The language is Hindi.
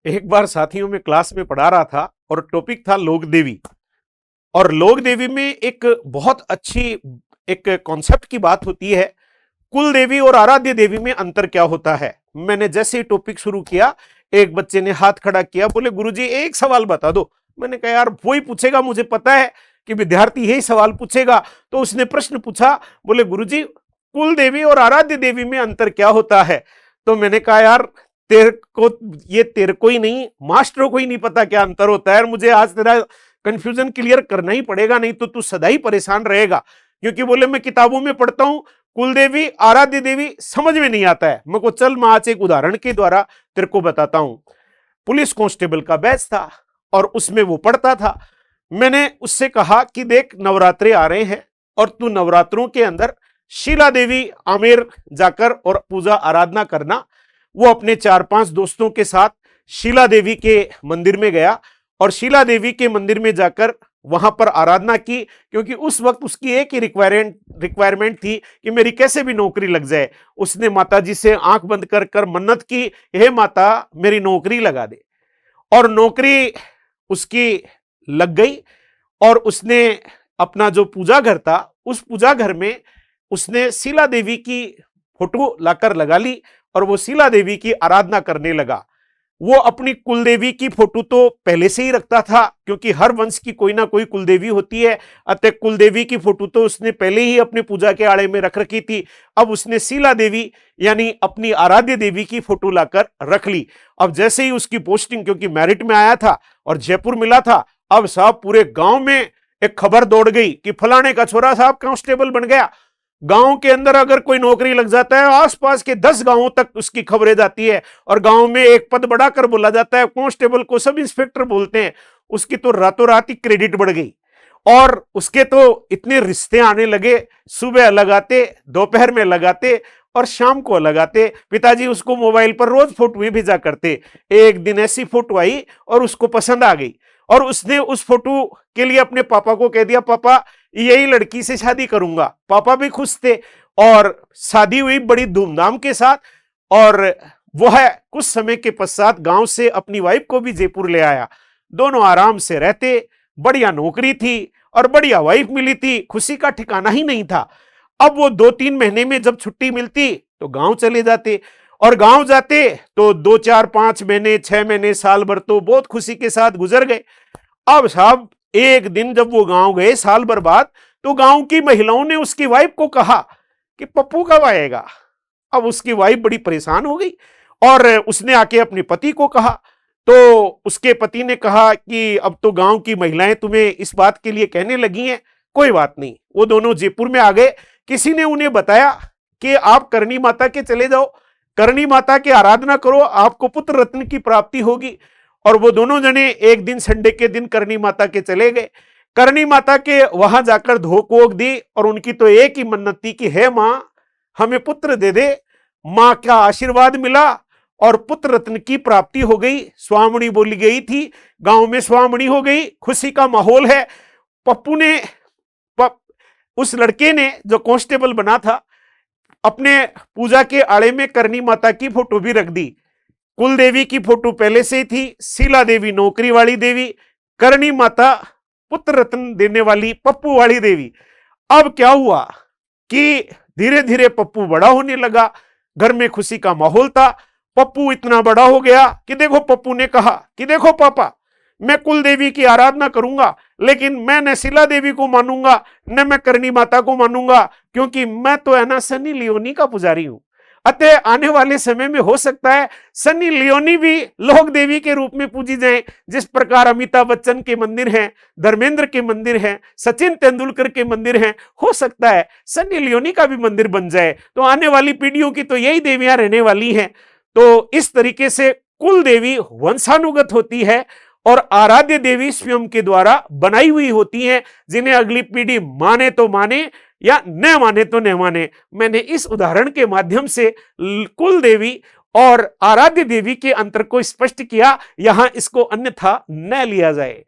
एक बार साथियों में क्लास में पढ़ा रहा था और टॉपिक था लोक देवी। और लोक देवी में एक बहुत अच्छी एक कॉन्सेप्ट की बात होती है, कुल देवी और आराध्य देवी में अंतर क्या होता है। मैंने जैसे ही टॉपिक शुरू किया, एक बच्चे ने हाथ खड़ा किया, बोले गुरुजी एक सवाल बता दो। मैंने कहा यार वही पूछेगा, मुझे पता है कि विद्यार्थी यही सवाल पूछेगा। तो उसने प्रश्न पूछा, बोले गुरुजी कुल देवी और आराध्य देवी में अंतर क्या होता है। तो मैंने कहा यार तेरे को ही नहीं, मास्टरों को ही नहीं पता क्या अंतर होता है। मुझे आज तेरा कंफ्यूजन क्लियर करना ही पड़ेगा, नहीं तो तू सदा ही परेशान रहेगा। क्योंकि बोले मैं किताबों में पढ़ता हूं कुल देवी आराध्य देवी, समझ में नहीं आता है। मैं को चल मैं आज एक उदाहरण के द्वारा तेरे को बताता हूं। पुलिस कांस्टेबल का बैच था और उसमें वो पढ़ता था। मैंने उससे कहा कि देख नवरात्रे आ रहे हैं और तू नवरात्रों के अंदर शीला देवी आमेर जाकर और पूजा आराधना करना। वो अपने 4-5 दोस्तों के साथ शीला देवी के मंदिर में गया और शीला देवी के मंदिर में जाकर वहां पर आराधना की, क्योंकि उस वक्त उसकी एक ही रिक्वायरमेंट थी कि मेरी कैसे भी नौकरी लग जाए। उसने माता जी से आंख बंद कर कर मन्नत की, हे माता मेरी नौकरी लगा दे। और नौकरी उसकी लग गई और उसने अपना जो पूजा घर था उस पूजा घर में उसने शीला देवी की फोटो लाकर लगा ली और वो शीला देवी की आराधना करने लगा। वो अपनी कुलदेवी की फोटो तो पहले से ही रखता था, क्योंकि हर वंश की कोई ना कोई कुलदेवी होती है। अतः कुलदेवी की फोटो तो उसने पहले ही अपनी पूजा के आड़े में रख रखी थी। अब उसने शीला देवी यानी अपनी आराध्य देवी की फोटो लाकर रख ली। अब जैसे ही उसकी पोस्टिंग, क्योंकि मेरिट में आया था और जयपुर मिला था, अब साहब पूरे गांव में एक खबर दौड़ गई कि फलाने का छोरा साहब कांस्टेबल बन गया। गांव के अंदर अगर कोई नौकरी लग जाता है, आसपास के 10 गांवों तक उसकी खबरें जाती है और गांव में एक पद बढ़ाकर बोला जाता है। कांस्टेबल को सब इंस्पेक्टर बोलते हैं। उसकी तो रातों रात ही क्रेडिट बढ़ गई और उसके तो इतने रिश्ते आने लगे। सुबह लगाते, दोपहर में लगाते और शाम को लगाते। पिताजी उसको मोबाइल पर रोज फोटो भेजा करते। एक दिन ऐसी फोटो आई और उसको पसंद आ गई और उसने उस फोटो के लिए अपने पापा को कह दिया, पापा यही लड़की से शादी करूंगा। पापा भी खुश थे और शादी हुई बड़ी धूमधाम के साथ। और वो है कुछ समय के पश्चात गांव से अपनी वाइफ को भी जयपुर ले आया। दोनों आराम से रहते, बढ़िया नौकरी थी और बढ़िया वाइफ मिली थी। खुशी का ठिकाना ही नहीं था। अब वो 2-3 महीने में जब छुट्टी मिलती तो गांव चले जाते और गांव जाते तो 2-4-5 महीने, 6 महीने, साल भर तो बहुत खुशी के साथ गुजर गए। अब साहब एक दिन जब वो गांव गए साल भर बाद, तो गांव की महिलाओं ने उसकी वाइफ को कहा कि पप्पू कब आएगा। अब उसकी वाइफ बड़ी परेशान हो गई और उसने आके अपने पति को कहा। तो उसके पति ने कहा कि अब तो गांव की महिलाएं तुम्हें इस बात के लिए कहने लगी हैं, कोई बात नहीं। वो दोनों जयपुर में आ गए। किसी ने उन्हें बताया कि आप करणी माता के चले जाओ, करणी माता की आराधना करो, आपको पुत्र रत्न की प्राप्ति होगी। और वो दोनों जने एक दिन संडे के दिन करणी माता के चले गए। करणी माता के वहां जाकर धोक वोक दी और उनकी तो एक ही मन्नत थी कि हे मां हमें पुत्र दे दे। मां का आशीर्वाद मिला और पुत्र रत्न की प्राप्ति हो गई। स्वामणी बोली गई थी, गांव में स्वामणी हो गई, खुशी का माहौल है। पप्पू ने उस लड़के ने जो कांस्टेबल बना था, अपने पूजा के आड़े में करणी माता की फोटो भी रख दी। कुल देवी की फोटो पहले से ही थी, शीला देवी नौकरी वाली देवी, करणी माता पुत्र रत्न देने वाली पप्पू वाली देवी। अब क्या हुआ कि धीरे धीरे पप्पू बड़ा होने लगा, घर में खुशी का माहौल था। पप्पू इतना बड़ा हो गया कि देखो, पप्पू ने कहा कि देखो पापा, मैं कुल देवी की आराधना करूंगा, लेकिन मैं न शीला देवी को मानूंगा न मैं करणी माता को मानूंगा, क्योंकि मैं तो है ना सनी लियोनी का पुजारी हूं। अतः आने वाले समय में हो सकता है सनी लियोनी भी लोक देवी के रूप में पूजी जाए। जिस प्रकार अमिताभ बच्चन के मंदिर हैं, धर्मेंद्र के मंदिर हैं, सचिन तेंदुलकर के मंदिर हैं, हो सकता है सनी लियोनी का भी मंदिर बन जाए। तो आने वाली पीढ़ियों की तो यही देवियां रहने वाली हैं। तो इस तरीके से कुल देवी वंशानुगत होती है और आराध्य देवी स्वयं के द्वारा बनाई हुई होती हैं, जिन्हें अगली पीढ़ी माने तो माने या न माने तो न माने। मैंने इस उदाहरण के माध्यम से कुल देवी और आराध्य देवी के अंतर को स्पष्ट किया। यहां इसको अन्यथा न लिया जाए।